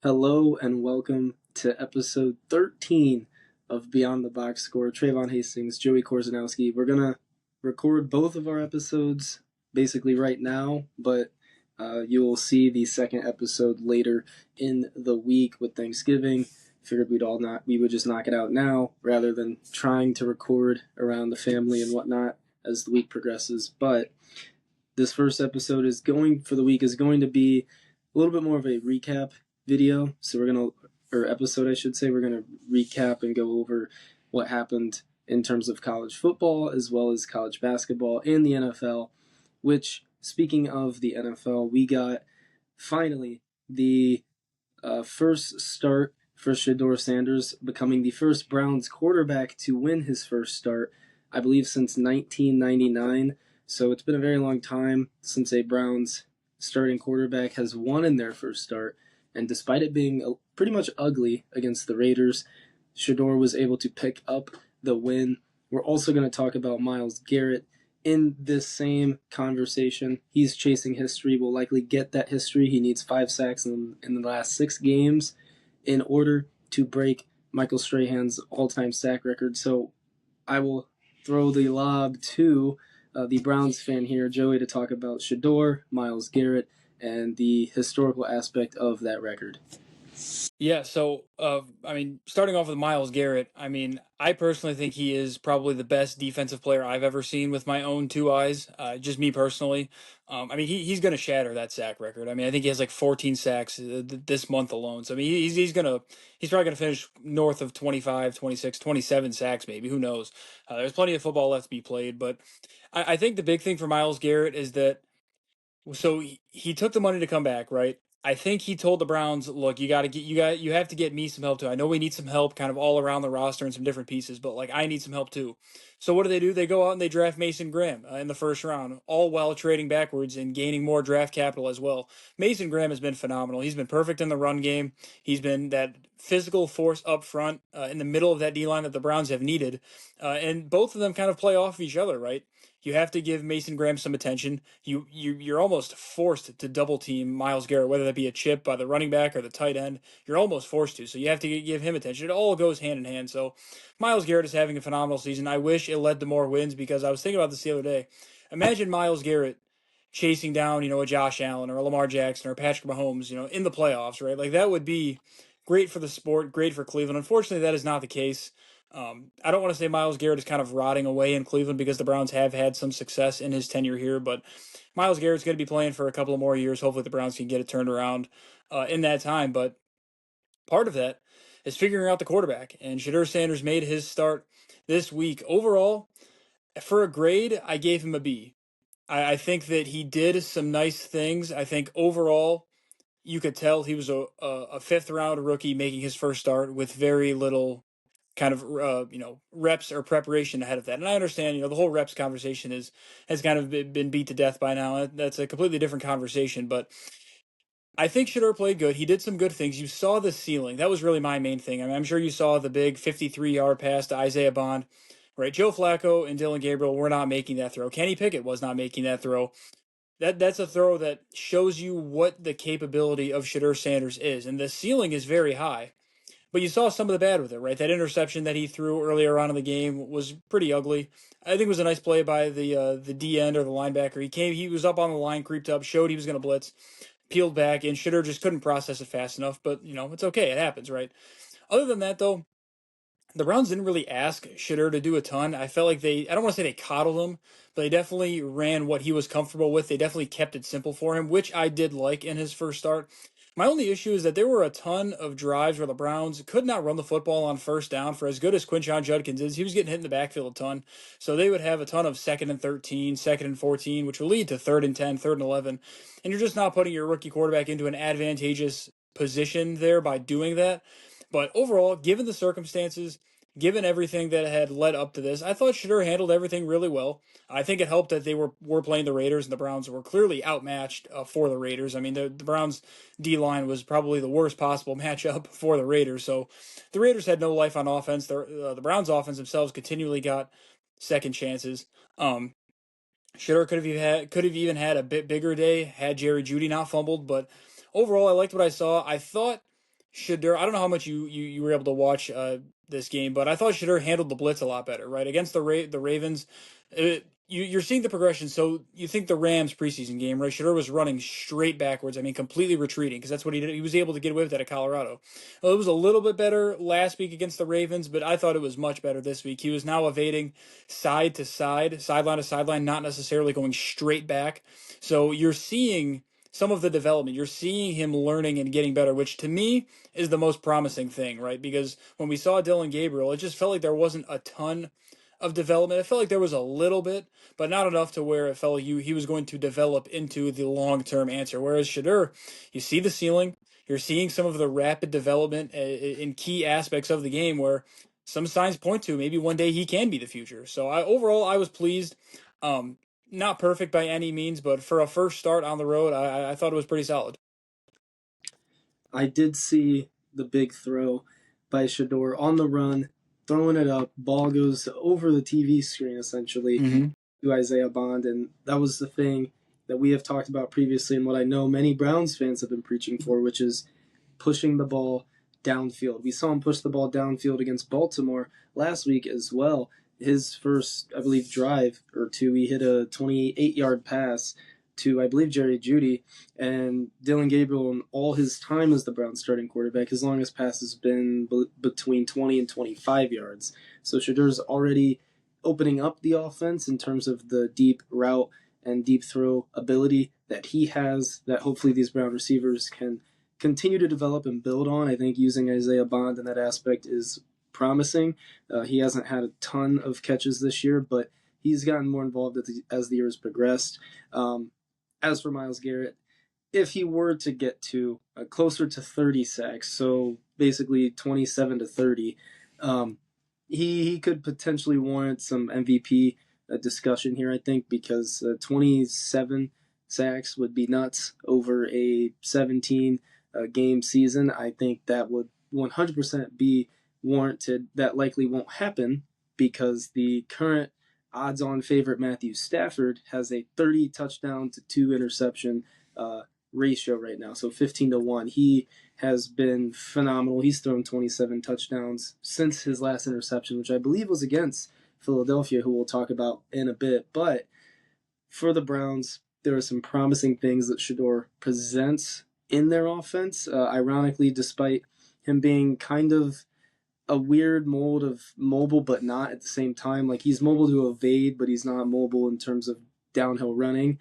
Hello and welcome to episode 13 of Beyond the Box Score. Trayvon Hastings, Joey Korzanowski. We're going to record both of our episodes basically right now, but you will see the second episode later in the week with Thanksgiving. Figured we would just knock it out now rather than trying to record around the family and whatnot as the week progresses. But this first episode is going to be a little bit more of a recap video. So episode, I should say. We're gonna recap and go over what happened in terms of college football as well as college basketball and the NFL. Which, speaking of the NFL, we got finally the first start for Shedeur Sanders, becoming the first Browns quarterback to win his first start, I believe, since 1999. So it's been a very long time since a Browns starting quarterback has won in their first start. And despite it being pretty much ugly against the Raiders, Shedeur was able to pick up the win. We're also going to talk about Myles Garrett in this same conversation. He's chasing history, will likely get that history. He needs 5 sacks in the last 6 games in order to break Michael Strahan's all-time sack record. So I will throw the lob to the Browns fan here, Joey, to talk about Shedeur, Myles Garrett, and the historical aspect of that record. Yeah, so, starting off with Myles Garrett, I personally think he is probably the best defensive player I've ever seen with my own 2 eyes, just me personally. He's going to shatter that sack record. I think he has like 14 sacks this month alone. So, he's probably going to finish north of 25, 26, 27 sacks maybe. Who knows? There's plenty of football left to be played, but I think the big thing for Myles Garrett is that he took the money to come back, right? I think he told the Browns, "Look, you have to get me some help too. I know we need some help, kind of all around the roster and some different pieces, but like I need some help too." So what do? They go out and they draft Mason Graham in the first round, all while trading backwards and gaining more draft capital as well. Mason Graham has been phenomenal. He's been perfect in the run game. He's been that physical force up front in the middle of that D line that the Browns have needed, and both of them kind of play off of each other, right? You have to give Mason Graham some attention. You're almost forced to double team Myles Garrett, whether that be a chip by the running back or the tight end. You're almost forced to, so you have to give him attention. It all goes hand in hand. So Myles Garrett is having a phenomenal season. I wish it led to more wins because I was thinking about this the other day. Imagine Myles Garrett chasing down, a Josh Allen or a Lamar Jackson or a Patrick Mahomes, in the playoffs, right? Like that would be great for the sport, great for Cleveland. Unfortunately, that is not the case. I don't want to say Myles Garrett is kind of rotting away in Cleveland because the Browns have had some success in his tenure here, but Myles Garrett's going to be playing for a couple of more years. Hopefully the Browns can get it turned around in that time, but part of that is figuring out the quarterback, and Shedeur Sanders made his start this week. Overall, for a grade, I gave him a B. I think that he did some nice things. I think overall, you could tell he was a fifth-round rookie making his first start with very little kind of reps or preparation ahead of that. And I understand, the whole reps conversation has kind of been beat to death by now. That's a completely different conversation, but I think Shedeur played good. He did some good things. You saw the ceiling. That was really my main thing. I'm sure you saw the big 53-yard pass to Isaiah Bond. Right, Joe Flacco and Dylan Gabriel were not making that throw. Kenny Pickett was not making that throw. That's a throw that shows you what the capability of Shedeur Sanders is, and the ceiling is very high. But you saw some of the bad with it, right? That interception that he threw earlier on in the game was pretty ugly. I think it was a nice play by the D end or the linebacker. He was up on the line, creeped up, showed he was going to blitz, peeled back, and Shedeur just couldn't process it fast enough. But it's okay, it happens, right? Other than that, though, the Browns didn't really ask Shedeur to do a ton. I felt like I don't want to say they coddled him, but they definitely ran what he was comfortable with. They definitely kept it simple for him, which I did like in his first start. My only issue is that there were a ton of drives where the Browns could not run the football on first down. For as good as Quinshon Judkins is, he was getting hit in the backfield a ton. So they would have a ton of 2nd and 13, 2nd and 14, which would lead to 3rd and 10, 3rd and 11. And you're just not putting your rookie quarterback into an advantageous position there by doing that. But overall, given the circumstances, given everything that had led up to this, I thought Shedeur handled everything really well. I think it helped that they were playing the Raiders, and the Browns were clearly outmatched for the Raiders. The Browns' D-line was probably the worst possible matchup for the Raiders, so the Raiders had no life on offense. The Browns' offense themselves continually got second chances. Shedeur could have even had a bit bigger day had Jerry Jeudy not fumbled, but overall, I liked what I saw. I thought Shedeur, I don't know how much you were able to watch this game, but I thought Shedeur handled the blitz a lot better, right? Against the Ravens, you're seeing the progression. So you think the Rams preseason game, right? Shedeur was running straight backwards. I mean, completely retreating because that's what he did. He was able to get away with that at Colorado. Well, it was a little bit better last week against the Ravens, but I thought it was much better this week. He was now evading side to side, sideline to sideline, not necessarily going straight back. So you're seeing some of the development. You're seeing him learning and getting better, which to me is the most promising thing, right? Because when we saw Dylan Gabriel, it just felt like there wasn't a ton of development. It felt like there was a little bit, but not enough to where it felt like he was going to develop into the long term answer. Whereas Shedeur, you see the ceiling, you're seeing some of the rapid development in key aspects of the game where some signs point to maybe one day he can be the future. So overall, I was pleased. Um, Not perfect by any means, but for a first start on the road, I thought it was pretty solid. I did see the big throw by Shedeur on the run, throwing it up. Ball goes over the TV screen essentially Mm-hmm. to Isaiah Bond, and that was the thing that we have talked about previously, and what I know many Browns fans have been preaching for, which is pushing the ball downfield. We saw him push the ball downfield against Baltimore last week as well. His first, I believe, drive or two, he hit a 28-yard pass to, I believe, Jerry Jeudy. And Dylan Gabriel, in all his time as the Browns starting quarterback, his longest pass has been between 20 and 25 yards. So Shedeur's already opening up the offense in terms of the deep route and deep throw ability that he has, that hopefully these Brown receivers can continue to develop and build on. I think using Isaiah Bond in that aspect is promising. He hasn't had a ton of catches this year, but he's gotten more involved as the years progressed. As for Myles Garrett, if he were to get to closer to 30 sacks, so basically 27 to 30, he could potentially warrant some MVP discussion here, I think, because 27 sacks would be nuts over a 17 game season. I think that would 100% be warranted. That likely won't happen because the current odds-on favorite Matthew Stafford has a 30 touchdown to 2 interception ratio right now, so 15 to 1. He has been phenomenal. He's thrown 27 touchdowns since his last interception, which I believe was against Philadelphia, who we'll talk about in a bit. But for the Browns, there are some promising things that Shedeur presents in their offense. Ironically, despite him being kind of a weird mold of mobile, but not at the same time. Like, he's mobile to evade, but he's not mobile in terms of downhill running.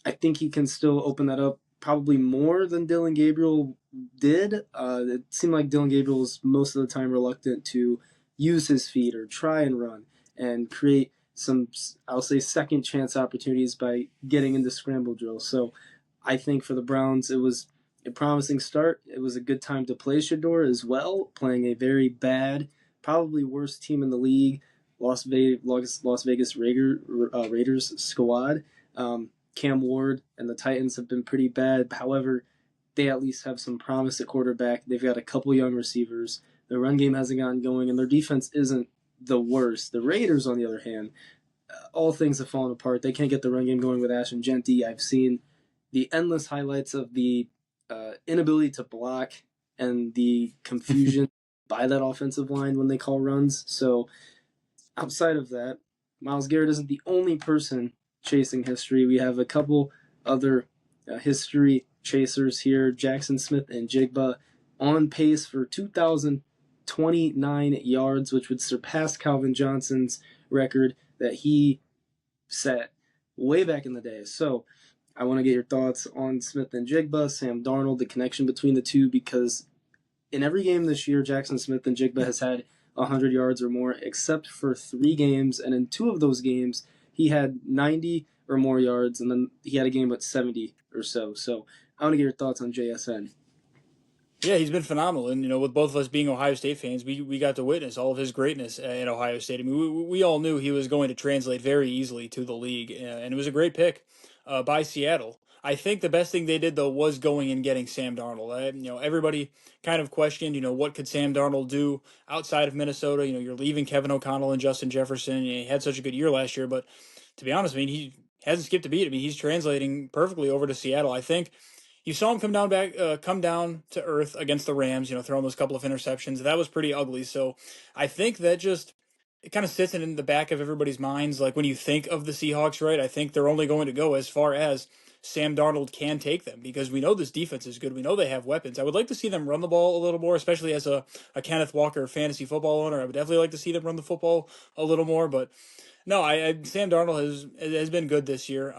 I think he can still open that up probably more than Dylan Gabriel did. It seemed like Dylan Gabriel was most of the time reluctant to use his feet or try and run and create some, I'll say, second chance opportunities by getting into scramble drills. So I think for the Browns, it was a promising start. It was a good time to play Shedeur as well, playing a very bad, probably worst team in the league, Las Vegas Raiders squad. Cam Ward and the Titans have been pretty bad. However, they at least have some promise at quarterback. They've got a couple young receivers. Their run game hasn't gotten going, and their defense isn't the worst. The Raiders, on the other hand, all things have fallen apart. They can't get the run game going with Ashton Genty. I've seen the endless highlights of the inability to block and the confusion by that offensive line when they call runs. So outside of that, Myles Garrett isn't the only person chasing history. We have a couple other history chasers here. Jackson Smith and Jigba on pace for 2,029 yards, which would surpass Calvin Johnson's record that he set way back in the day. So I want to get your thoughts on Smith and Jigba, Sam Darnold, the connection between the two, because in every game this year, Jackson Smith and Jigba has had 100 yards or more, except for 3 games, and in 2 of those games, he had 90 or more yards, and then he had a game with 70 or so. So I want to get your thoughts on JSN. Yeah, he's been phenomenal, and with both of us being Ohio State fans, we got to witness all of his greatness in Ohio State. I mean, we all knew he was going to translate very easily to the league, and it was a great pick by Seattle. I think the best thing they did though was going and getting Sam Darnold. Everybody kind of questioned, what could Sam Darnold do outside of Minnesota? You're leaving Kevin O'Connell and Justin Jefferson. He had such a good year last year, but to be honest, I mean, he hasn't skipped a beat. I mean, he's translating perfectly over to Seattle. I think you saw him come down to earth against the Rams. Throwing those couple of interceptions. That was pretty ugly. So I think that just it kind of sits in the back of everybody's minds. Like when you think of the Seahawks, right? I think they're only going to go as far as Sam Darnold can take them because we know this defense is good. We know they have weapons. I would like to see them run the ball a little more, especially as a Kenneth Walker fantasy football owner. I would definitely like to see them run the football a little more. But no, Sam Darnold has been good this year.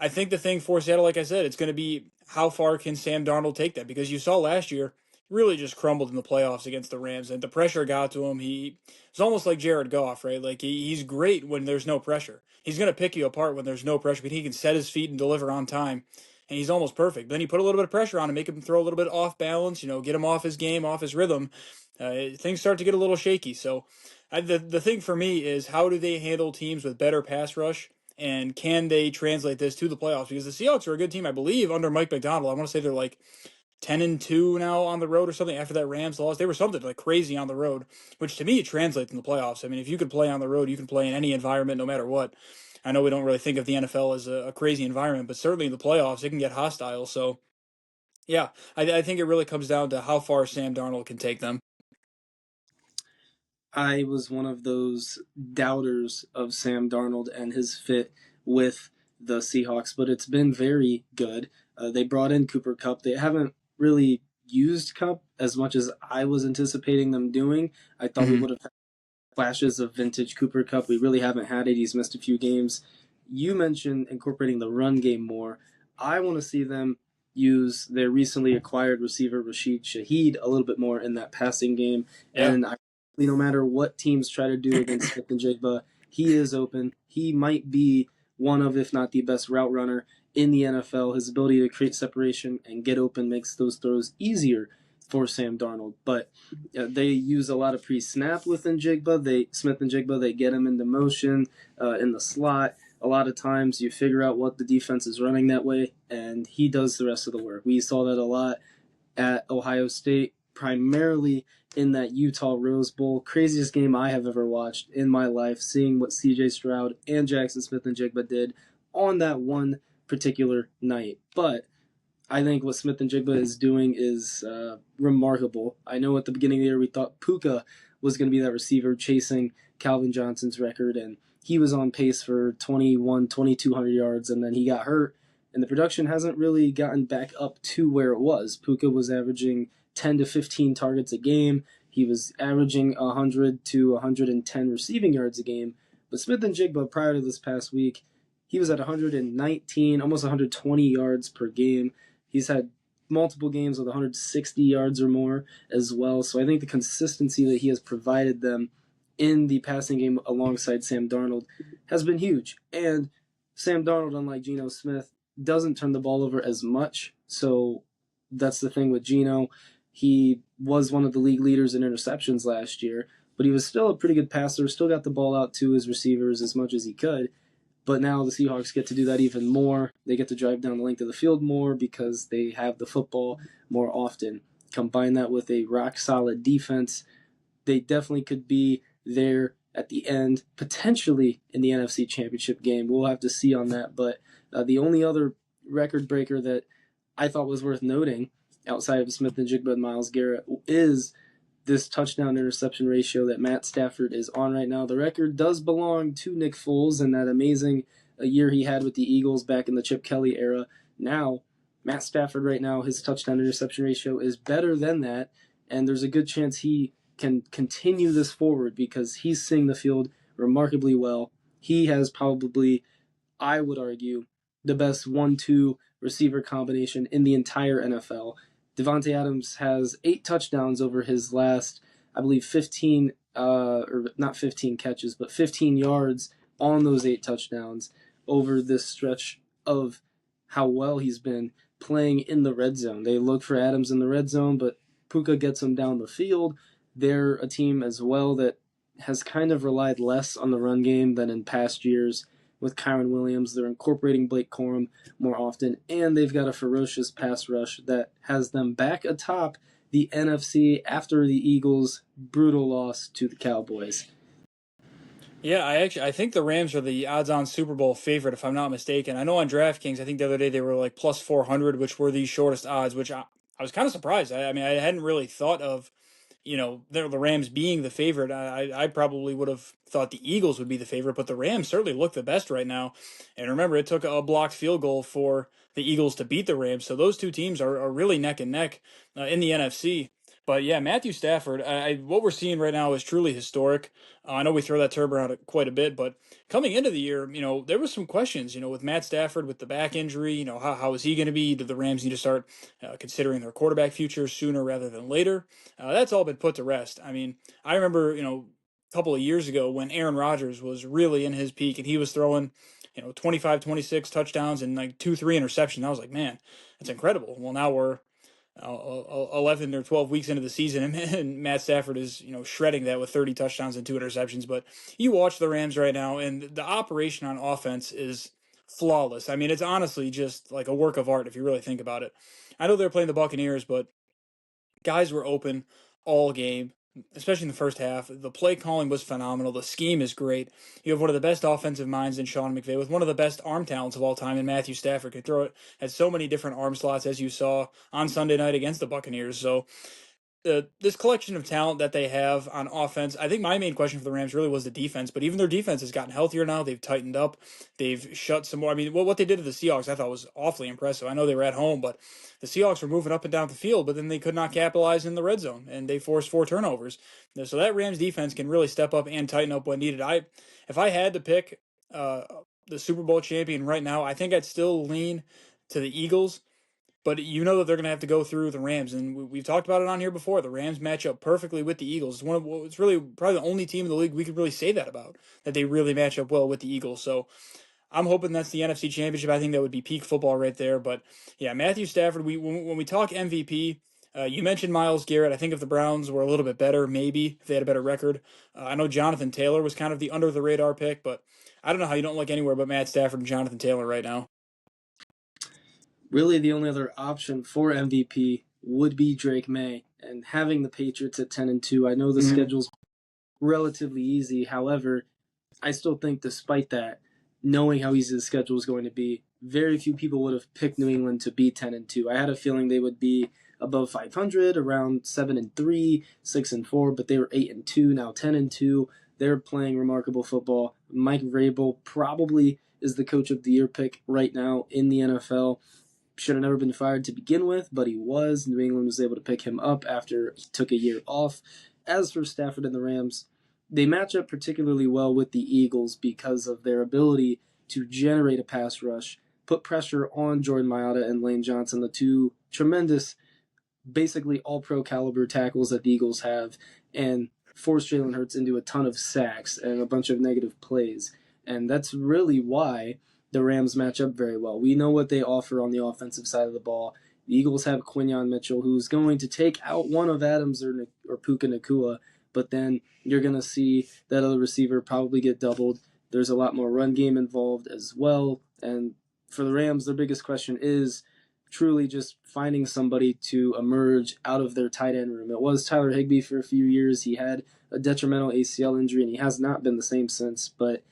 I think the thing for Seattle, like I said, it's going to be how far can Sam Darnold take that? Because you saw last year, really just crumbled in the playoffs against the Rams, and the pressure got to him. It's almost like Jared Goff, right? Like he's great when there's no pressure. He's going to pick you apart when there's no pressure, but he can set his feet and deliver on time, and he's almost perfect. But then you put a little bit of pressure on him, make him throw a little bit off balance, get him off his game, off his rhythm. Things start to get a little shaky. So the thing for me is how do they handle teams with better pass rush? And can they translate this to the playoffs? Because the Seahawks are a good team, I believe, under Mike Macdonald. I want to say they're like 10-2 now on the road or something after that Rams loss. They were something like crazy on the road, which to me it translates in the playoffs. I mean, if you could play on the road, you can play in any environment, no matter what. I know we don't really think of the NFL as a crazy environment, but certainly in the playoffs, it can get hostile. So, yeah, I think it really comes down to how far Sam Darnold can take them. I was one of those doubters of Sam Darnold and his fit with the Seahawks, but it's been very good. They brought in Cooper Kupp. They haven't really used Kupp as much as I was anticipating them doing. I thought we would have had flashes of vintage Cooper Kupp. We really haven't had it. He's missed a few games. You mentioned incorporating the run game more. I want to see them use their recently acquired receiver Rashid Shaheed a little bit more in that passing game. Yeah. And no matter what teams try to do against Smith and Jigba, he is open. He might be one of, if not the best route runner in the NFL. His ability to create separation and get open makes those throws easier for Sam Darnold. But they use a lot of pre-snap within Jigba. Smith and Jigba, they get him into motion in the slot. A lot of times you figure out what the defense is running that way, and he does the rest of the work. We saw that a lot at Ohio State, primarily in that Utah Rose Bowl. Craziest game I have ever watched in my life, seeing what C.J. Stroud and Jackson Smith and Jigba did on that one particular night. But I think what Smith and Jigba is doing is remarkable. I know at the beginning of the year we thought Puka was going to be that receiver chasing Calvin Johnson's record, and he was on pace for 2,200 yards, and then he got hurt, and the production hasn't really gotten back up to where it was. Puka was averaging 10 to 15 targets a game. He was averaging 100 to 110 receiving yards a game. But Smith and Jigba, prior to this past week, he was at 119, almost 120 yards per game. He's had multiple games with 160 yards or more as well. So I think the consistency that he has provided them in the passing game alongside Sam Darnold has been huge. And Sam Darnold, unlike Geno Smith, doesn't turn the ball over as much. So that's the thing with Geno. He was one of the league leaders in interceptions last year, but he was still a pretty good passer, still got the ball out to his receivers as much as he could. But now the Seahawks get to do that even more. They get to drive down the length of the field more because they have the football more often. Combine that with a rock-solid defense, they definitely could be there at the end, potentially in the NFC Championship game. We'll have to see on that. But the only other record breaker that I thought was worth noting outside of Smith and Jigba and Myles Garrett is this touchdown-interception ratio that Matt Stafford is on right now. The record does belong to Nick Foles and that amazing year he had with the Eagles back in the Chip Kelly era. Now, Matt Stafford right now, his touchdown-interception ratio is better than that, and there's a good chance he can continue this forward because he's seeing the field remarkably well. He has probably, I would argue, the best 1-2 receiver combination in the entire NFL. Devontae Adams has 8 touchdowns over his last, I believe, 15, or not 15 catches, but 15 yards on those 8 touchdowns over this stretch of how well he's been playing in the red zone. They look for Adams in the red zone, but Puka gets him down the field. They're a team as well that has kind of relied less on the run game than in past years. With Kyron Williams, they're incorporating Blake Corum more often, and they've got a ferocious pass rush that has them back atop the NFC after the Eagles' brutal loss to the Cowboys. Yeah, I think the Rams are the odds-on Super Bowl favorite, if I'm not mistaken. I know on DraftKings, I think the other day they were like plus 400, which were the shortest odds, which I was kind of surprised. I mean, I hadn't really thought of, the Rams being the favorite. I probably would have thought the Eagles would be the favorite, but the Rams certainly look the best right now. And remember, it took a blocked field goal for the Eagles to beat the Rams, so those two teams are really neck and neck in the NFC. But yeah, Matthew Stafford, what we're seeing right now is truly historic. I know we throw that term around quite a bit, but coming into the year, there was some questions, with Matt Stafford with the back injury, how is he going to be? Did the Rams need to start considering their quarterback future sooner rather than later? That's all been put to rest. I mean, I remember, a couple of years ago when Aaron Rodgers was really in his peak and he was throwing, 25, 26 touchdowns and like 2, 3 interceptions. I was like, man, that's incredible. Well, now we're 11 or 12 weeks into the season, and Matt Stafford is shredding that with 30 touchdowns and 2 interceptions. But you watch the Rams right now, and the operation on offense is flawless. I mean, it's honestly just like a work of art if you really think about it. I know they're playing the Buccaneers, but guys were open all game, especially in the first half. The play calling was phenomenal. The scheme is great. You have one of the best offensive minds in Sean McVay with one of the best arm talents of all time in Matthew Stafford. Could throw it at so many different arm slots as you saw on Sunday night against the Buccaneers. So this collection of talent that they have on offense, I think my main question for the Rams really was the defense, but even their defense has gotten healthier now. They've tightened up. They've shut some more. I mean, what they did to the Seahawks I thought was awfully impressive. I know they were at home, but the Seahawks were moving up and down the field, but then they could not capitalize in the red zone, and they forced 4 turnovers. So that Rams defense can really step up and tighten up when needed. If I had to pick the Super Bowl champion right now, I think I'd still lean to the Eagles, but you know that they're going to have to go through the Rams, and we've talked about it on here before. The Rams match up perfectly with the Eagles. It's really probably the only team in the league we could really say that about, that they really match up well with the Eagles. So I'm hoping that's the NFC Championship. I think that would be peak football right there. But yeah, Matthew Stafford. When we talk MVP, you mentioned Myles Garrett. I think if the Browns were a little bit better, maybe if they had a better record. I know Jonathan Taylor was kind of the under the radar pick, but I don't know how you don't look anywhere but Matt Stafford and Jonathan Taylor right now. Really, the only other option for MVP would be Drake May, and having the Patriots at 10-2. I know the schedule's relatively easy. However, I still think, despite that, knowing how easy the schedule is going to be, very few people would have picked New England to be 10-2. I had a feeling they would be above 500, around 7-3, 6-4, but they were 8-2, now 10-2. They're playing remarkable football. Mike Vrabel probably is the coach of the year pick right now in the NFL. Should have never been fired to begin with, but he was. New England was able to pick him up after he took a year off. As for Stafford and the Rams, they match up particularly well with the Eagles because of their ability to generate a pass rush, put pressure on Jordan Mailata and Lane Johnson, the two tremendous, basically all-pro caliber tackles that the Eagles have, and force Jalen Hurts into a ton of sacks and a bunch of negative plays. And that's really why the Rams match up very well. We know what they offer on the offensive side of the ball. The Eagles have Quinyon Mitchell, who's going to take out one of Adams or Puka Nacua, but then you're going to see that other receiver probably get doubled. There's a lot more run game involved as well. And for the Rams, their biggest question is truly just finding somebody to emerge out of their tight end room. It was Tyler Higbee for a few years. He had a detrimental ACL injury, and he has not been the same since, but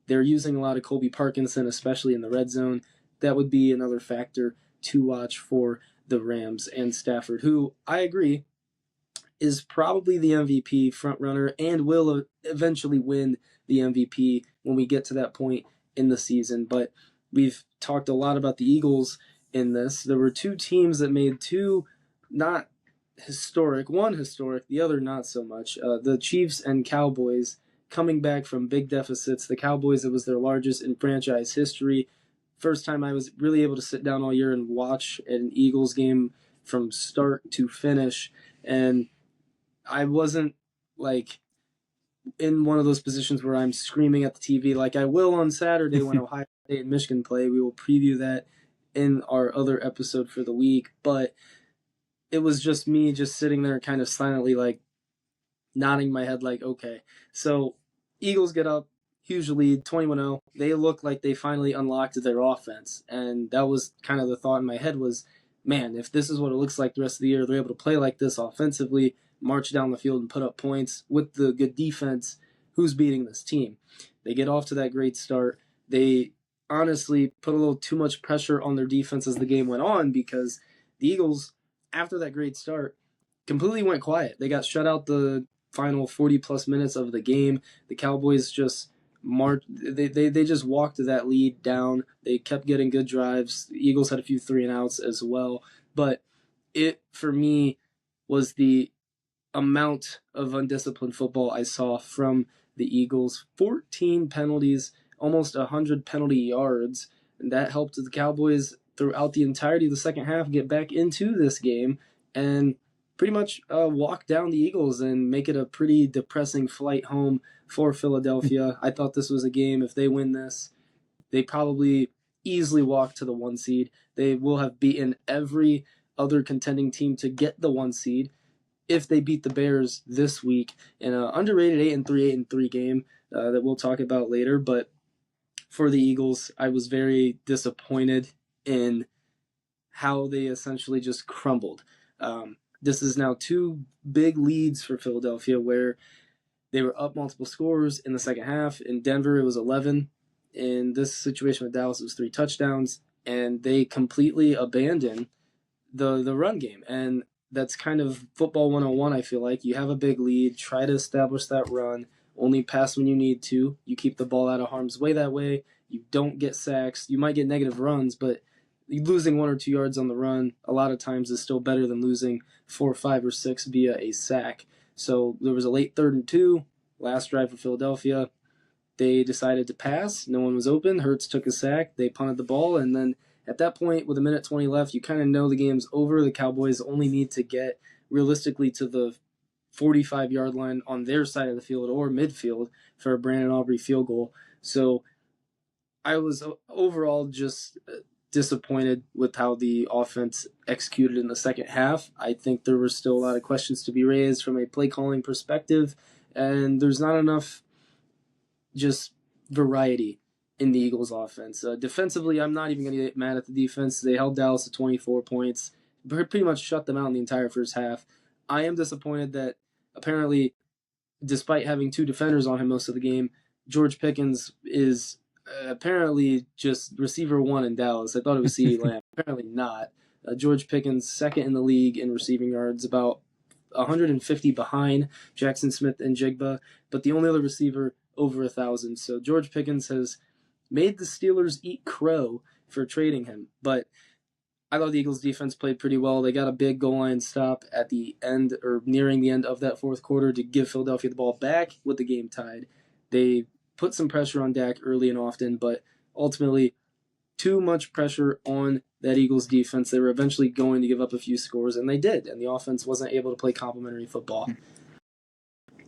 they're using a lot of Colby Parkinson, especially in the red zone. That would be another factor to watch for the Rams and Stafford, who I agree is probably the MVP frontrunner and will eventually win the MVP when we get to that point in the season. But we've talked a lot about the Eagles in this. There were two teams that made two not historic, one historic, the other not so much. The Chiefs and Cowboys coming back from big deficits. The Cowboys, it was their largest in franchise history. First time I was really able to sit down all year and watch an Eagles game from start to finish. And I wasn't like in one of those positions where I'm screaming at the TV like I will on Saturday when Ohio State and Michigan play. We will preview that in our other episode for the week. But it was just me just sitting there kind of silently like nodding my head like, okay. So Eagles get up, huge lead, 21-0. They look like they finally unlocked their offense. And that was kind of the thought in my head was, man, if this is what it looks like the rest of the year, they're able to play like this offensively, march down the field and put up points with the good defense, who's beating this team. They get off to that great start. They honestly put a little too much pressure on their defense as the game went on because the Eagles, after that great start, completely went quiet. They got shut out the final 40 plus minutes of the game. The Cowboys just they just walked that lead down. They kept getting good drives. The Eagles had a few 3-and-outs as well, but it for me was the amount of undisciplined football I saw from the Eagles. 14 penalties, almost 100 penalty yards, and that helped the Cowboys throughout the entirety of the second half get back into this game and pretty much walk down the Eagles and make it a pretty depressing flight home for Philadelphia. I thought this was a game, if they win this, they probably easily walk to the 1 seed. They will have beaten every other contending team to get the 1 seed if they beat the Bears this week in an underrated 8-3 game that we'll talk about later. But for the Eagles, I was very disappointed in how they essentially just crumbled. This is now 2 big leads for Philadelphia where they were up multiple scores in the second half. In Denver, it was 11. In this situation with Dallas, it was 3 touchdowns. And they completely abandoned the run game. And that's kind of football 101, I feel like. You have a big lead, try to establish that run, only pass when you need to. You keep the ball out of harm's way that way. You don't get sacks. You might get negative runs, but losing 1 or 2 yards on the run a lot of times is still better than losing 4, 5, or 6 via a sack. So there was a late 3rd and 2, last drive for Philadelphia. They decided to pass. No one was open. Hurts took a sack. They punted the ball, and then at that point, with 1:20 left, you kind of know the game's over. The Cowboys only need to get realistically to the 45-yard line on their side of the field or midfield for a Brandon Aubrey field goal. So I was overall just disappointed with how the offense executed in the second half. I think there were still a lot of questions to be raised from a play calling perspective, and there's not enough just variety in the Eagles offense. Defensively, I'm not even going to get mad at the defense. They held Dallas to 24 points, pretty much shut them out in the entire first half. I am disappointed that apparently, despite having 2 defenders on him most of the game, George Pickens is apparently just receiver 1 in Dallas. I thought it was CeeDee Lamb. Apparently not. George Pickens, second in the league in receiving yards, about 150 behind Jackson Smith and Jigba, but the only other receiver over 1,000. So George Pickens has made the Steelers eat crow for trading him. But I thought the Eagles defense played pretty well. They got a big goal line stop at the end or nearing the end of that fourth quarter to give Philadelphia the ball back with the game tied. They put some pressure on Dak early and often, but ultimately too much pressure on that Eagles defense. They were eventually going to give up a few scores, and they did, and the offense wasn't able to play complementary football.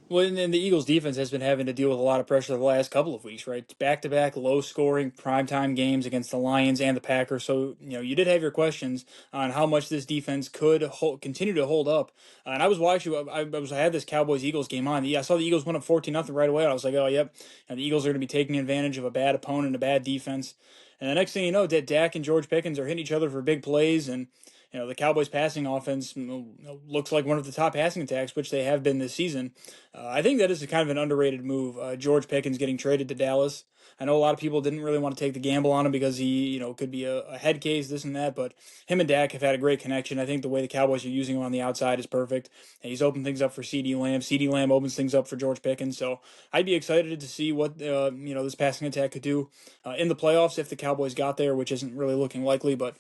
Well, and the Eagles' defense has been having to deal with a lot of pressure the last couple of weeks, right? Back-to-back low-scoring primetime games against the Lions and the Packers. So, you did have your questions on how much this defense could continue to hold up. And I was watching. I had this Cowboys-Eagles game on. Yeah, I saw the Eagles went up 14-0 right away. I was like, oh, yep. And the Eagles are going to be taking advantage of a bad opponent, a bad defense. And the next thing you know, Dak and George Pickens are hitting each other for big plays, and the Cowboys' passing offense looks like one of the top passing attacks, which they have been this season. I think that is a kind of an underrated move. George Pickens getting traded to Dallas. I know a lot of people didn't really want to take the gamble on him because he, could be a head case, this and that. But him and Dak have had a great connection. I think the way the Cowboys are using him on the outside is perfect. And he's opened things up for CeeDee Lamb. CeeDee Lamb opens things up for George Pickens. So I'd be excited to see what this passing attack could do in the playoffs if the Cowboys got there, which isn't really looking likely. But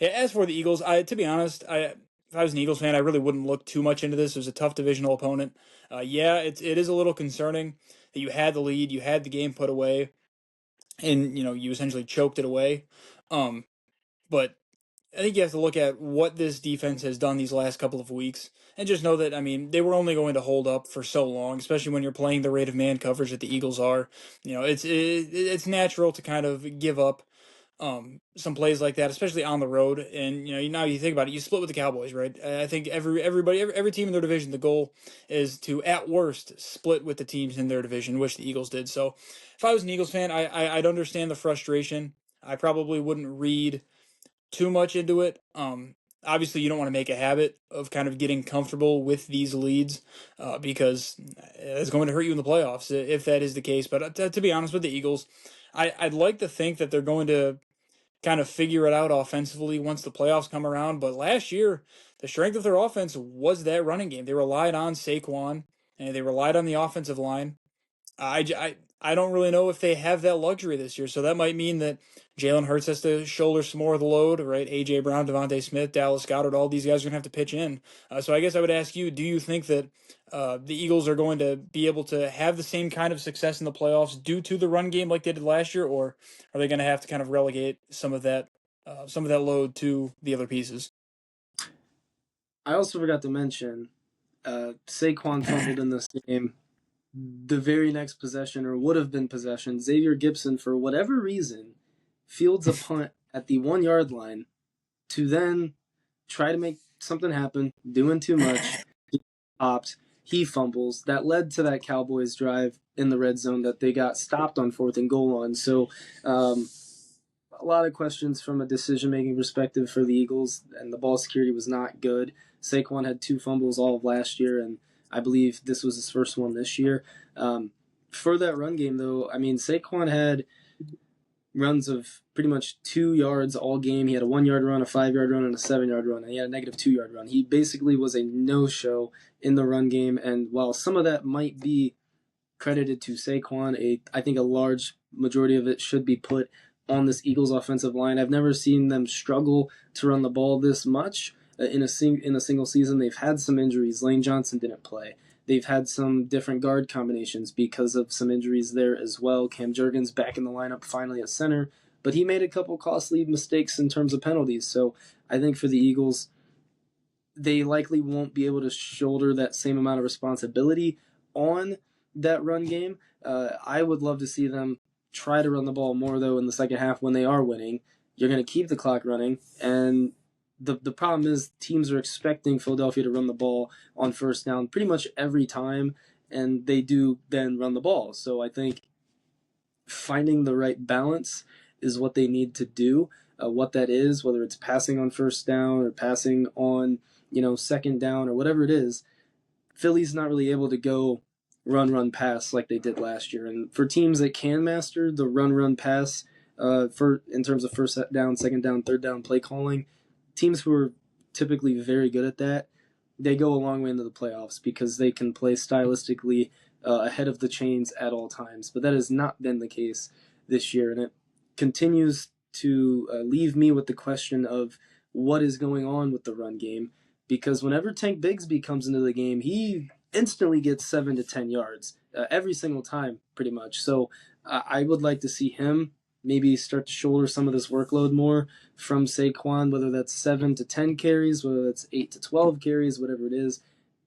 yeah, as for the Eagles, to be honest, if I was an Eagles fan, I really wouldn't look too much into this. It was a tough divisional opponent. It is a little concerning that you had the lead, you had the game put away, and you essentially choked it away. But I think you have to look at what this defense has done these last couple of weeks and just know that, they were only going to hold up for so long, especially when you're playing the rate of man coverage that the Eagles are. It's natural to kind of give up some plays like that, especially on the road. And now you think about it, you split with the Cowboys, right? I think every team in their division, the goal is to at worst split with the teams in their division, which the Eagles did. So if I was an Eagles fan, I'd understand the frustration. I probably wouldn't read too much into it. obviously you don't want to make a habit of kind of getting comfortable with these leads because it's going to hurt you in the playoffs if that is the case. But to be honest with the Eagles, I'd like to think that they're going to kind of figure it out offensively once the playoffs come around. But last year, the strength of their offense was that running game. They relied on Saquon and they relied on the offensive line. I don't really know if they have that luxury this year. So that might mean that Jalen Hurts has to shoulder some more of the load, right? A.J. Brown, Devontae Smith, Dallas Goedert, all these guys are going to have to pitch in. So I guess I would ask you, do you think that the Eagles are going to be able to have the same kind of success in the playoffs due to the run game like they did last year, or are they going to have to kind of relegate some of that load to the other pieces? I also forgot to mention Saquon fumbled in this game. The very next possession, or would have been possession, Xavier Gipson, for whatever reason, fields a punt at the 1 yard line to then try to make something happen, doing too much. He popped. He fumbles. That led to that Cowboys drive in the red zone that they got stopped on 4th and goal on. So, a lot of questions from a decision making perspective for the Eagles, and the ball security was not good. Saquon had 2 fumbles all of last year, and I believe this was his first one this year. For that run game, though, I mean, Saquon had runs of pretty much 2 yards all game. He had a 1 yard run, a 5 yard run, and a 7 yard run, and he had a negative 2 yard run. He basically was a no-show in the run game, and while some of that might be credited to Saquon, I think a large majority of it should be put on this Eagles offensive line. I've never seen them struggle to run the ball this much in a single season. They've had some injuries. Lane Johnson didn't play. They've had some different guard combinations because of some injuries there as well. Cam Jurgens back in the lineup finally at center, but he made a couple costly mistakes in terms of penalties. So I think for the Eagles, they likely won't be able to shoulder that same amount of responsibility on that run game. I would love to see them try to run the ball more, though, in the second half when they are winning. You're going to keep the clock running, and the problem is teams are expecting Philadelphia to run the ball on first down pretty much every time, and they do then run the ball. So I think finding the right balance is what they need to do. What that is, whether it's passing on first down or passing on second down or whatever it is, Philly's not really able to go run pass like they did last year. And for teams that can master the run pass, for in terms of first down, second down, third down play calling, teams who are typically very good at that, they go a long way into the playoffs because they can play stylistically ahead of the chains at all times. But that has not been the case this year, and it continues to leave me with the question of what is going on with the run game, because whenever Tank Bigsby comes into the game, he instantly gets 7 to 10 yards every single time, pretty much. So I would like to see him maybe start to shoulder some of this workload more from Saquon, whether that's 7 to 10 carries, whether that's 8 to 12 carries, whatever it is.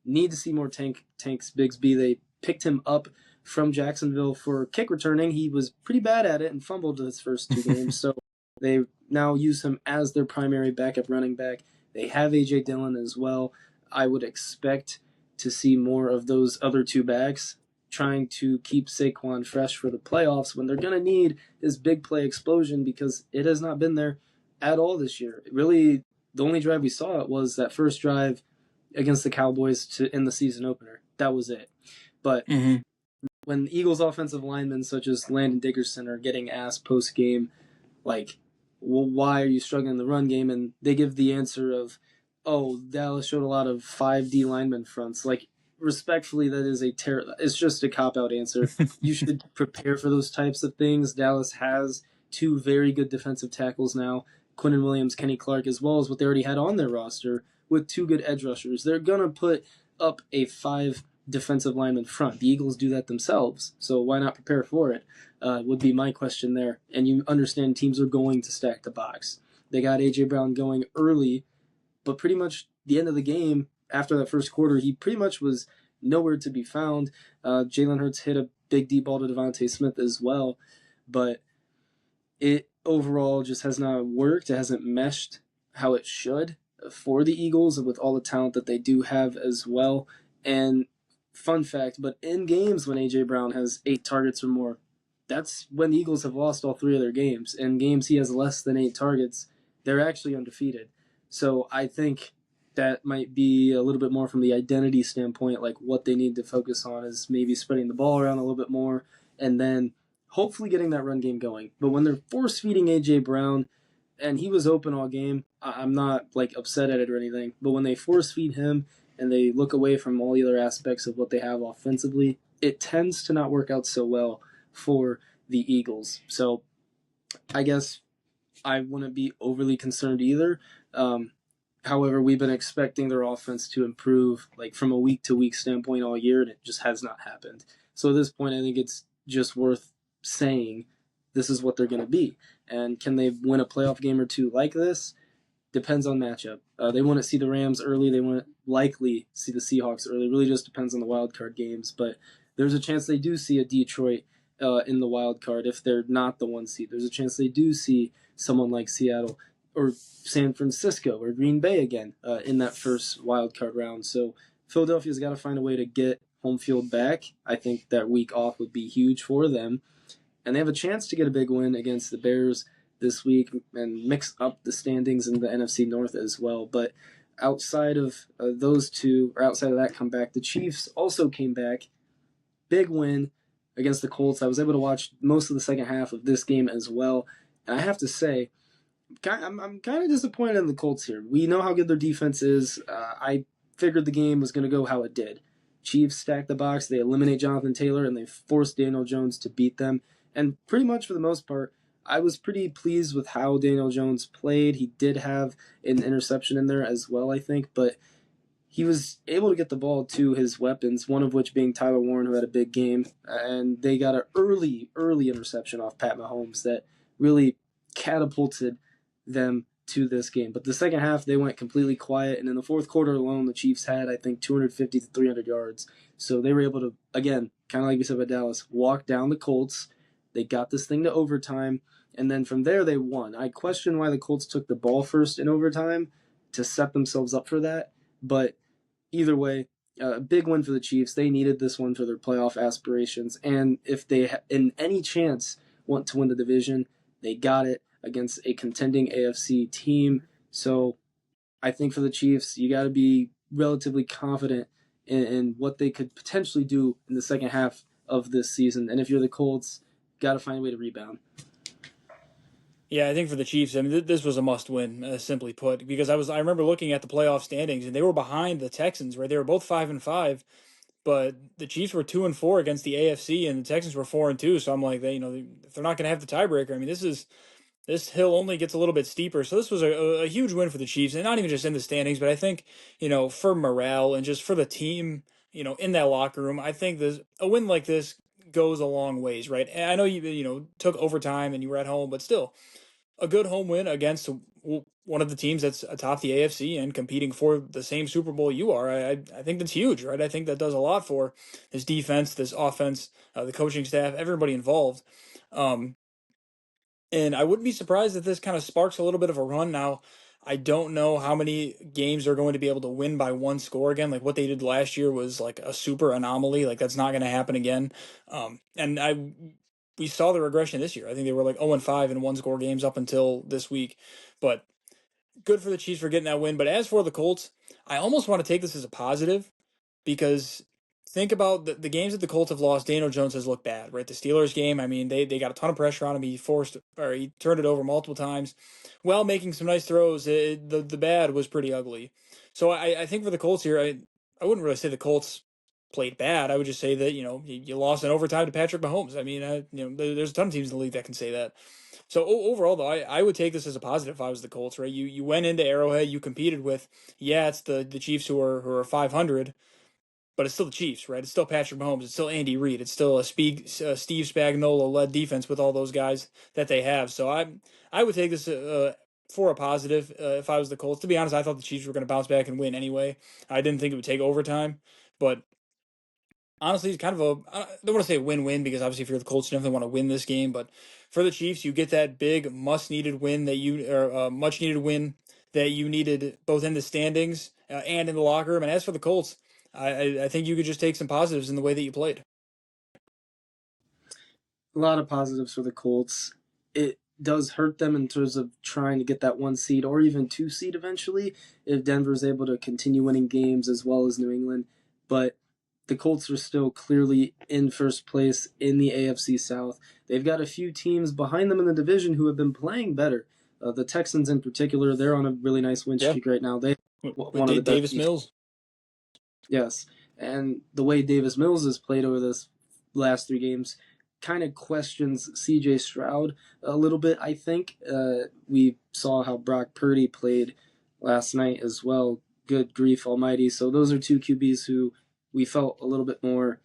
Need to see more Tanks Bigsby. They picked him up from Jacksonville for kick returning. He was pretty bad at it and fumbled his first 2 games, so they now use him as their primary backup running back. They have A.J. Dillon as well. I would expect to see more of those other 2 backs trying to keep Saquon fresh for the playoffs when they're going to need his big play explosion, because it has not been there at all this year. Really, the only drive we saw it was that first drive against the Cowboys in the season opener. That was it. But when Eagles offensive linemen such as Landon Dickerson are getting asked post-game, like, well, why are you struggling in the run game? And they give the answer of, oh, Dallas showed a lot of 5D lineman fronts. Like, respectfully, that is it's just a cop-out answer. You should prepare for those types of things. Dallas has 2 very good defensive tackles now, Quinnen Williams, Kenny Clark, as well as what they already had on their roster with 2 good edge rushers. They're going to put up a 5 defensive lineman front. The Eagles do that themselves, so why not prepare for it? Would be my question there. And you understand teams are going to stack the box. They got A.J. Brown going early, but pretty much the end of the game, after that first quarter, he pretty much was nowhere to be found. Jalen Hurts hit a big deep ball to Devontae Smith as well, but it overall just has not worked. It hasn't meshed how it should for the Eagles with all the talent that they do have as well. And fun fact, but in games when A.J. Brown has 8 targets or more, that's when the Eagles have lost all 3 of their games. In games he has less than 8 targets, they're actually undefeated. So I think that might be a little bit more from the identity standpoint, like what they need to focus on is maybe spreading the ball around a little bit more and then hopefully getting that run game going. But when they're force feeding AJ Brown, and he was open all game, I'm not like upset at it or anything. But when they force feed him and they look away from all the other aspects of what they have offensively, it tends to not work out so well for the Eagles. So I guess I wouldn't be overly concerned either. Um, However, we've been expecting their offense to improve, like from a week to week standpoint all year, and it just has not happened. So at this point, I think it's just worth saying this is what they're going to be. And can they win a playoff game or two like this? Depends on matchup. They want to see the Rams early. They want to likely see the Seahawks early. It really just depends on the wild card games. But there's a chance they do see a Detroit in the wild card if they're not the one seed. There's a chance they do see someone like Seattle or San Francisco or Green Bay again in that first wild card round. So Philadelphia's got to find a way to get home field back. I think that week off would be huge for them. And they have a chance to get a big win against the Bears this week and mix up the standings in the NFC North as well. But outside of those two, or outside of that comeback, the Chiefs also came back. Big win against the Colts. I was able to watch most of the second half of this game as well. And I have to say, I'm kind of disappointed in the Colts here. We know how good their defense is. I figured the game was going to go how it did. Chiefs stack the box. They eliminate Jonathan Taylor, and they force Daniel Jones to beat them. And pretty much for the most part, I was pretty pleased with how Daniel Jones played. He did have an interception in there as well, I think, but he was able to get the ball to his weapons, one of which being Tyler Warren, who had a big game. And they got an early interception off Pat Mahomes that really catapulted them to this game. But the second half, they went completely quiet. And in the fourth quarter alone, the Chiefs had, I think, 250 to 300 yards. So they were able to, again, kind of like we said about Dallas, walk down the Colts. They got this thing to overtime. And then from there, they won. I question why the Colts took the ball first in overtime to set themselves up for that. But either way, a big win for the Chiefs. They needed this one for their playoff aspirations. And if they, in any chance, want to win the division, they got it against a contending AFC team. So I think for the Chiefs, you got to be relatively confident in what they could potentially do in the second half of this season. And if you're the Colts, got to find a way to rebound. Yeah, I think for the Chiefs, I mean, this was a must-win, simply put, because I remember looking at the playoff standings, and they were behind the Texans, right? They were both 5-5, but the Chiefs were 2-4 against the AFC, and the Texans were 4-2. So I'm like, if they're not going to have the tiebreaker, I mean, this hill only gets a little bit steeper. So this was a huge win for the Chiefs, and not even just in the standings, but I think for morale and just for the team, in that locker room, I think a win like this goes a long ways, right? And I know you took overtime and you were at home, but still a good home win against one of the teams that's atop the AFC and competing for the same Super Bowl you are. I think that's huge, right? I think that does a lot for this defense, this offense, the coaching staff, everybody involved. And I wouldn't be surprised if this kind of sparks a little bit of a run. Now, I don't know how many games they're going to be able to win by one score again. Like what they did last year was like a super anomaly. Like that's not going to happen again. And we saw the regression this year. I think they were like 0-5 in one score games up until this week. But good for the Chiefs for getting that win. But as for the Colts, I almost want to take this as a positive because think about the games that the Colts have lost. Daniel Jones has looked bad, right? The Steelers game, I mean, they got a ton of pressure on him. He turned it over multiple times while making some nice throws. The bad was pretty ugly. So I think for the Colts here, I wouldn't really say the Colts played bad. I would just say that you lost in overtime to Patrick Mahomes. I mean, there's a ton of teams in the league that can say that. So overall, though, I would take this as a positive if I was the Colts, right? You went into Arrowhead, you competed with, it's the Chiefs who are 500, but it's still the Chiefs, right? It's still Patrick Mahomes. It's still Andy Reid. It's still a Steve Spagnuolo-led defense with all those guys that they have. So I would take this for a positive if I was the Colts. To be honest, I thought the Chiefs were going to bounce back and win anyway. I didn't think it would take overtime, but honestly, it's kind of I don't want to say a win-win because obviously if you're the Colts, you definitely want to win this game. But for the Chiefs, you get that big much-needed win much-needed win that you needed both in the standings and in the locker room. And as for the Colts, I think you could just take some positives in the way that you played. A lot of positives for the Colts. does hurt them in terms of trying to get that 1 seed or even 2 seed eventually if Denver's able to continue winning games as well as New England. But the Colts are still clearly in first place in the AFC South. They've got a few teams behind them in the division who have been playing better. The Texans in particular, they're on a really nice win streak right now. They one of the best Davis Mills. Yes, and the way Davis Mills has played over this last 3 games kind of questions C.J. Stroud a little bit. I think we saw how Brock Purdy played last night as well. Good grief almighty! So those are 2 QBs who we felt a little bit more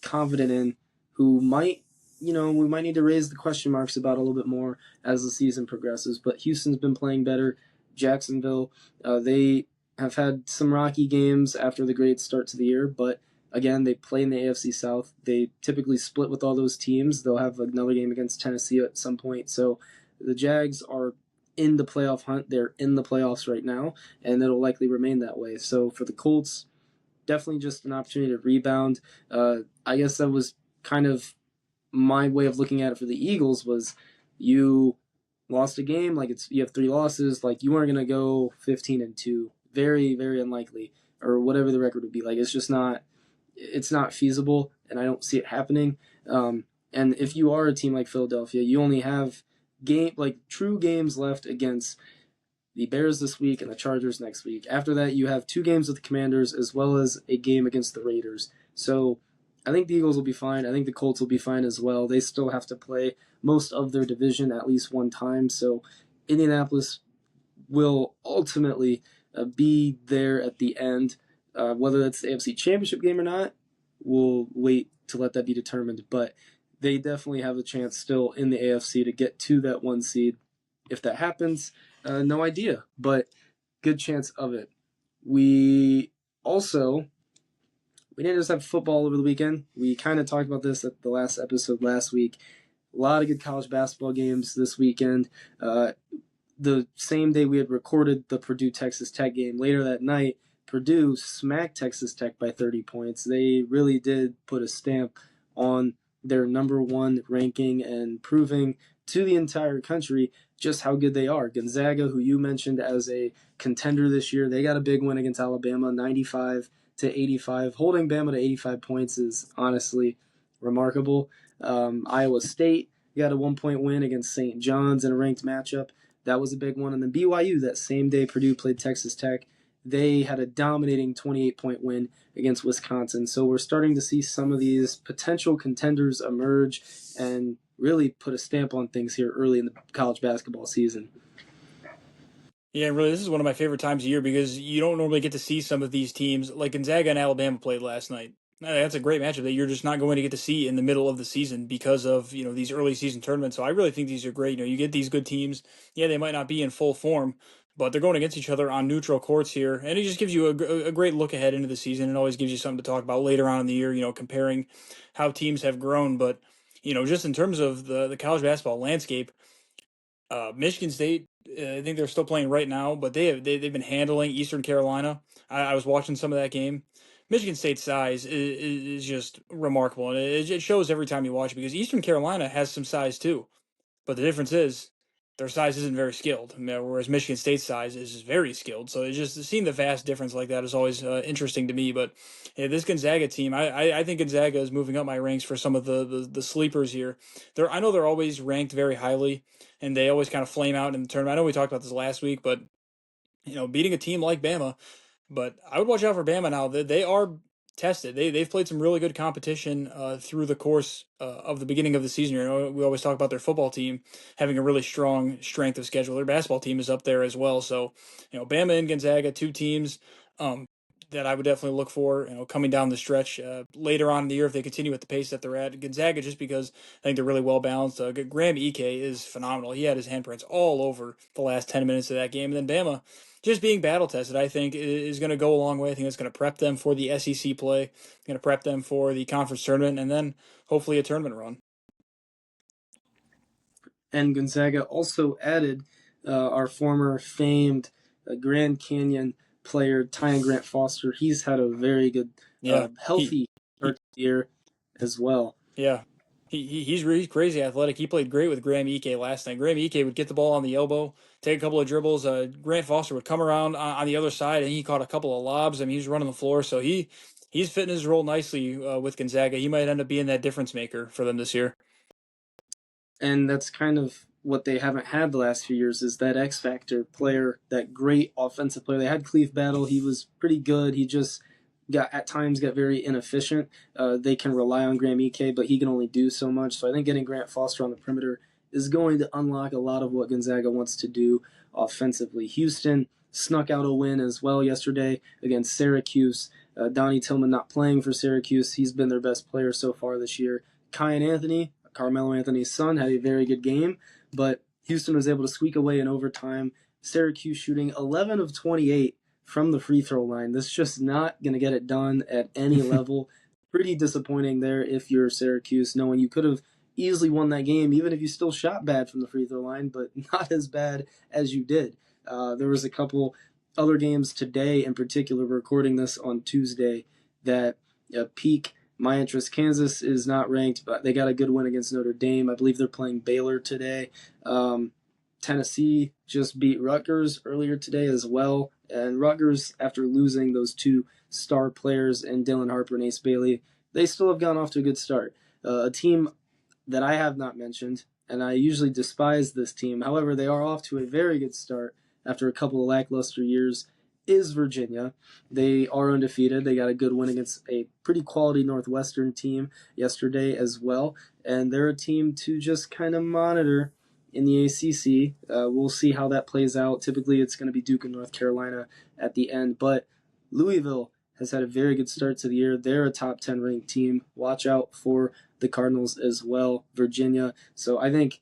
confident in, who might, we might need to raise the question marks about a little bit more as the season progresses. But Houston's been playing better. Jacksonville, they have had some rocky games after the great start to the year, but again, they play in the AFC South. They typically split with all those teams. They'll have another game against Tennessee at some point. So the Jags are in the playoff hunt. They're in the playoffs right now, and it'll likely remain that way. So for the Colts, definitely just an opportunity to rebound. I guess that was kind of my way of looking at it for the Eagles was you lost a game, like you have 3 losses, like you weren't going to go 15-2. Very, very unlikely, or whatever the record would be. Like it's not feasible, and I don't see it happening. And if you are a team like Philadelphia, you only have true games left against the Bears this week and the Chargers next week. After that, you have 2 games with the Commanders as well as a game against the Raiders. So I think the Eagles will be fine. I think the Colts will be fine as well. They still have to play most of their division at least one time. So Indianapolis will ultimately be there at the end. Whether it's the AFC Championship game or not, we'll wait to let that be determined. But they definitely have a chance still in the AFC to get to that 1 seed. If that happens, no idea, but good chance of it. We didn't just have football over the weekend. We kind of talked about this at the last episode last week. A lot of good college basketball games this weekend. The same day we had recorded the Purdue-Texas Tech game, later that night, Purdue smacked Texas Tech by 30 points. They really did put a stamp on their number 1 ranking and proving to the entire country just how good they are. Gonzaga, who you mentioned as a contender this year, they got a big win against Alabama, 95-85. Holding Bama to 85 points is honestly remarkable. Iowa State got a 1-point win against St. John's in a ranked matchup. That was a big one. And then BYU, that same day Purdue played Texas Tech, they had a dominating 28-point win against Wisconsin. So we're starting to see some of these potential contenders emerge and really put a stamp on things here early in the college basketball season. Yeah, really, this is one of my favorite times of year because you don't normally get to see some of these teams. Like Gonzaga and Alabama played last night. That's a great matchup that you're just not going to get to see in the middle of the season because of these early season tournaments. So I really think these are great. You get these good teams. Yeah, they might not be in full form, but they're going against each other on neutral courts here, and it just gives you a great look ahead into the season. It always gives you something to talk about later on in the year. Comparing how teams have grown, but just in terms of the college basketball landscape. Michigan State, I think they're still playing right now, but they've been handling Eastern Carolina. I was watching some of that game. Michigan State's size is just remarkable, and it shows every time you watch it because Eastern Carolina has some size too. But the difference is their size isn't very skilled, whereas Michigan State's size is very skilled. So it's just seeing the vast difference like that is always interesting to me. But yeah, this Gonzaga team, I think Gonzaga is moving up my ranks for some of the sleepers here. I know they're always ranked very highly, and they always kind of flame out in the tournament. I know we talked about this last week, but beating a team like Bama. But I would watch out for Bama now. They are tested. They've played some really good competition through the course of the beginning of the season. We always talk about their football team having a really strong strength of schedule. Their basketball team is up there as well. So, Bama and Gonzaga, 2 teams that I would definitely look for, coming down the stretch later on in the year if they continue at the pace that they're at. Gonzaga, just because I think they're really well balanced. Graham Ike is phenomenal. He had his handprints all over the last 10 minutes of that game. And then Bama, just being battle tested, I think, is going to go a long way. I think it's going to prep them for the SEC play, going to prep them for the conference tournament, and then hopefully a tournament run. And Gonzaga also added our former famed Grand Canyon player, Tyan Grant Foster. He's had a very good, healthy start to the year as well. Yeah. He's crazy athletic. He played great with Graham Ike last night. Graham Ike would get the ball on the elbow, take a couple of dribbles. Grant Foster would come around on the other side, and he caught a couple of lobs. I mean, he's running the floor, so he's fitting his role nicely with Gonzaga. He might end up being that difference maker for them this year. And that's kind of what they haven't had the last few years is that X factor player, that great offensive player. They had Cleve Battle. He was pretty good. He just got at times got very inefficient. They can rely on Graham Ike, but he can only do so much. So I think getting Grant Foster on the perimeter is going to unlock a lot of what Gonzaga wants to do offensively. Houston snuck out a win as well yesterday against Syracuse. Donnie Tillman not playing for Syracuse. He's been their best player so far this year. Kyan Anthony, Carmelo Anthony's son, had a very good game, but Houston was able to squeak away in overtime. Syracuse shooting 11 of 28 from the free throw line. This is just not going to get it done at any level. Pretty disappointing there if you're Syracuse, knowing you could have easily won that game, even if you still shot bad from the free throw line, but not as bad as you did. There was a couple other games today in particular, we're recording this on Tuesday, that peak my interest. Kansas is not ranked, but they got a good win against Notre Dame. I believe they're playing Baylor today. Tennessee just beat Rutgers earlier today as well. And Rutgers, after losing those two star players in Dylan Harper and Ace Bailey, they still have gone off to a good start. A team that I have not mentioned, and I usually despise this team. However, they are off to a very good start after a couple of lackluster years, is Virginia. They are undefeated. They got a good win against a pretty quality Northwestern team yesterday as well. And they're a team to just kind of monitor in the ACC. We'll see how that plays out. Typically, it's going to be Duke and North Carolina at the end. But Louisville has had a very good start to the year. They're a top 10 ranked team. Watch out for the Cardinals as well, Virginia. So I think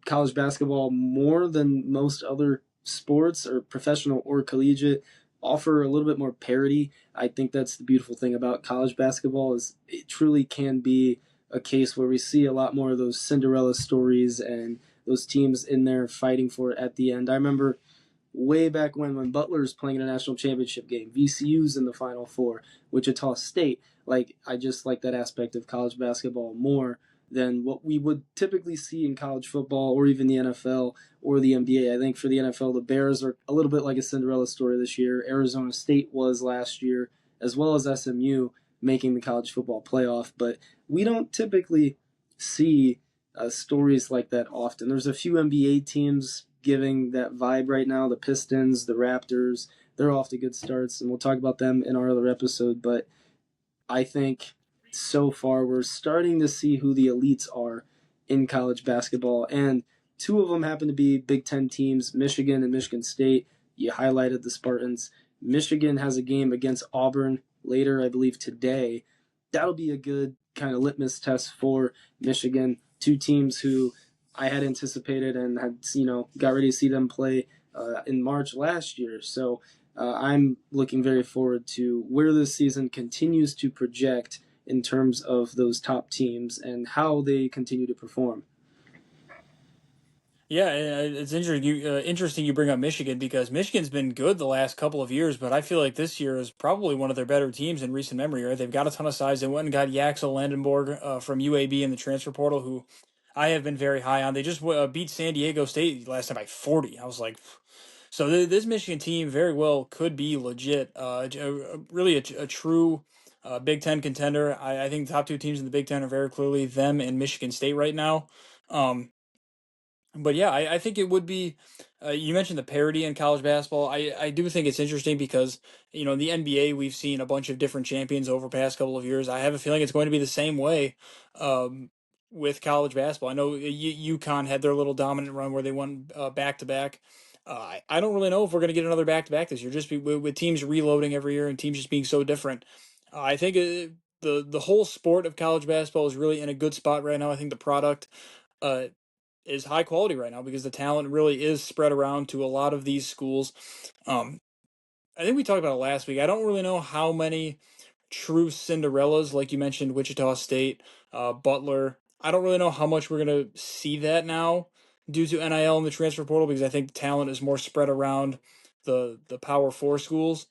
college basketball, more than most other sports, or professional or collegiate, offer a little bit more parity. I think that's the beautiful thing about college basketball is it truly can be a case where we see a lot more of those Cinderella stories and those teams in there fighting for it at the end. I remember way back when Butler's playing in a national championship game, VCU's in the Final Four, Wichita State. Like, I just like that aspect of college basketball more than what we would typically see in college football or even the NFL or the NBA. I think for the NFL, the Bears are a little bit like a Cinderella story this year. Arizona State was last year, as well as SMU making the college football playoff. But we don't typically see stories like that often. There's a few NBA teams giving that vibe right now. The Pistons, the Raptors, they're off to good starts, and we'll talk about them in our other episode. But I think so far we're starting to see who the elites are in college basketball, and two of them happen to be Big Ten teams, Michigan and Michigan State. You highlighted the Spartans. Michigan has a game against Auburn later, I believe today. That'll be a good kind of litmus test for Michigan. Two teams who I had anticipated and had, got ready to see them play in March last year. So I'm looking very forward to where this season continues to project in terms of those top teams and how they continue to perform. Yeah, it's interesting you bring up Michigan because Michigan's been good the last couple of years, but I feel like this year is probably one of their better teams in recent memory. Right, they've got a ton of size. They went and got Yaxel Landenborg from UAB in the transfer portal, who I have been very high on. They just beat San Diego State last time by 40. I was like, so this Michigan team very well could be legit. Really a true Big Ten contender. I think the top two teams in the Big Ten are very clearly them and Michigan State right now. But yeah, I think it would be. You mentioned the parity in college basketball. I do think it's interesting because in the NBA we've seen a bunch of different champions over the past couple of years. I have a feeling it's going to be the same way with college basketball. I know UConn had their little dominant run where they won back to back. I don't really know if we're going to get another back to back this year. Just with teams reloading every year and teams just being so different. I think the whole sport of college basketball is really in a good spot right now. I think the product. Uh, is high quality right now because the talent really is spread around to a lot of these schools. Um, I think we talked about it last week. I don't really know how many true Cinderellas, like you mentioned, Wichita State, Butler. I don't really know how much we're going to see that now due to NIL and the transfer portal because I think the talent is more spread around the Power Four schools.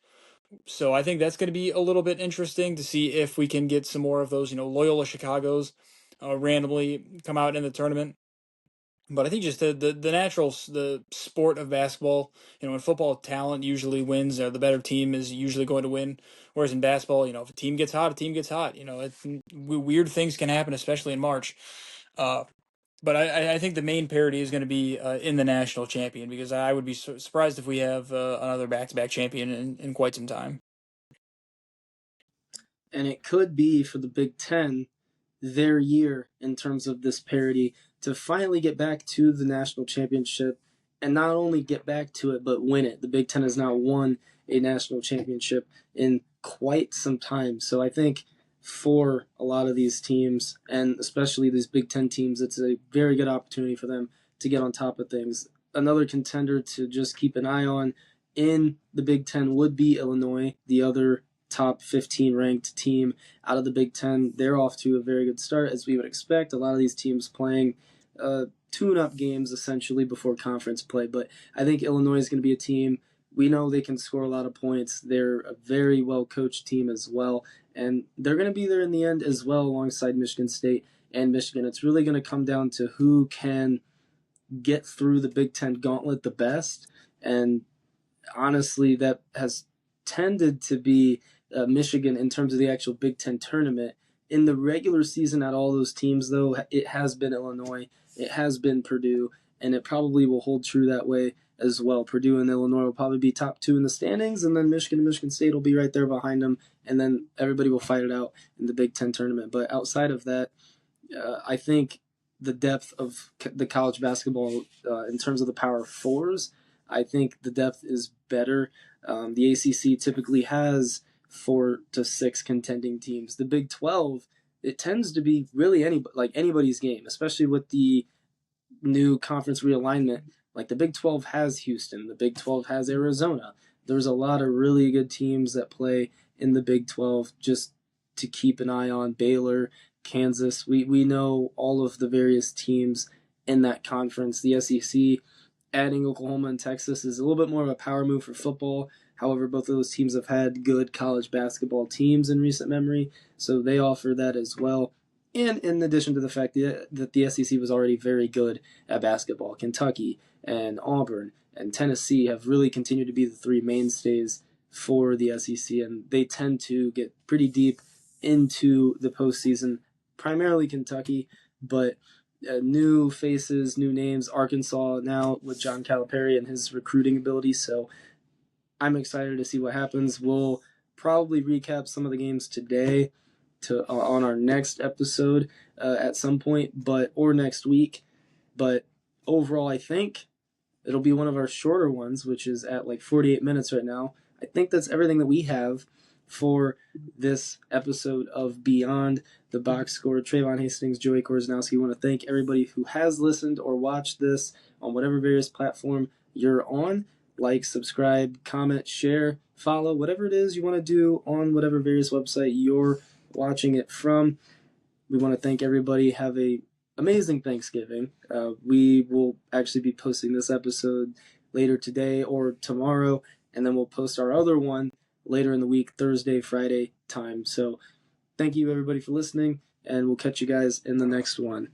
So I think that's going to be a little bit interesting to see if we can get some more of those, Loyola Chicago's randomly come out in the tournament. But I think just the natural the sport of basketball, in football, talent usually wins. The better team is usually going to win. Whereas in basketball, if a team gets hot, a team gets hot. Weird things can happen, especially in March. But I think the main parity is going to be in the national champion, because I would be surprised if we have another back-to-back champion in quite some time. And it could be for the Big Ten their year in terms of this parity to finally get back to the national championship, and not only get back to it but win it. The Big Ten has now won a national championship in quite some time. So I think for a lot of these teams, and especially these Big Ten teams, it's a very good opportunity for them to get on top of things. Another contender to just keep an eye on in the Big Ten would be Illinois, the other top 15 ranked team out of the Big Ten. They're off to a very good start, as we would expect. A lot of these teams playing tune-up games essentially before conference play, but I think Illinois is going to be a team. We know they can score a lot of points. They're a very well-coached team as well, and they're going to be there in the end as well, alongside Michigan State and Michigan. It's really going to come down to who can get through the Big Ten gauntlet the best, and honestly, that has tended to be Michigan in terms of the actual Big Ten tournament. In the regular season, at all those teams, though, it has been Illinois, it has been Purdue, and it probably will hold true that way as well. Purdue and Illinois will probably be top two in the standings, and then Michigan and Michigan State will be right there behind them, and then everybody will fight it out in the Big Ten tournament. But outside of that, I think the depth of the college basketball in terms of the Power Fours, I think the depth is better. The ACC typically has 4 to 6 contending teams. The Big 12, it tends to be really anybody's game, especially with the new conference realignment. Like the Big 12 has Houston, the Big 12 has Arizona. There's a lot of really good teams that play in the Big 12 just to keep an eye on. Baylor, Kansas. We know all of the various teams in that conference. The SEC, adding Oklahoma and Texas, is a little bit more of a power move for football. However, both of those teams have had good college basketball teams in recent memory, so they offer that as well. And in addition to the fact that the SEC was already very good at basketball, Kentucky and Auburn and Tennessee have really continued to be the three mainstays for the SEC, and they tend to get pretty deep into the postseason, primarily Kentucky, but new faces, new names. Arkansas now with John Calipari and his recruiting ability, so I'm excited to see what happens. We'll probably recap some of the games today on our next episode at some point, or next week. But overall, I think it'll be one of our shorter ones, which is at like 48 minutes right now. I think that's everything that we have for this episode of Beyond the Box Score. Trayvon Hastings, Joey Korzanowski. I want to thank everybody who has listened or watched this on whatever various platform you're on. Like, subscribe, comment, share, follow, whatever it is you want to do on whatever various website you're watching it from. We want to thank everybody. Have a amazing Thanksgiving. We will actually be posting this episode later today or tomorrow, and then we'll post our other one later in the week, Thursday, Friday time. So thank you everybody for listening, and we'll catch you guys in the next one.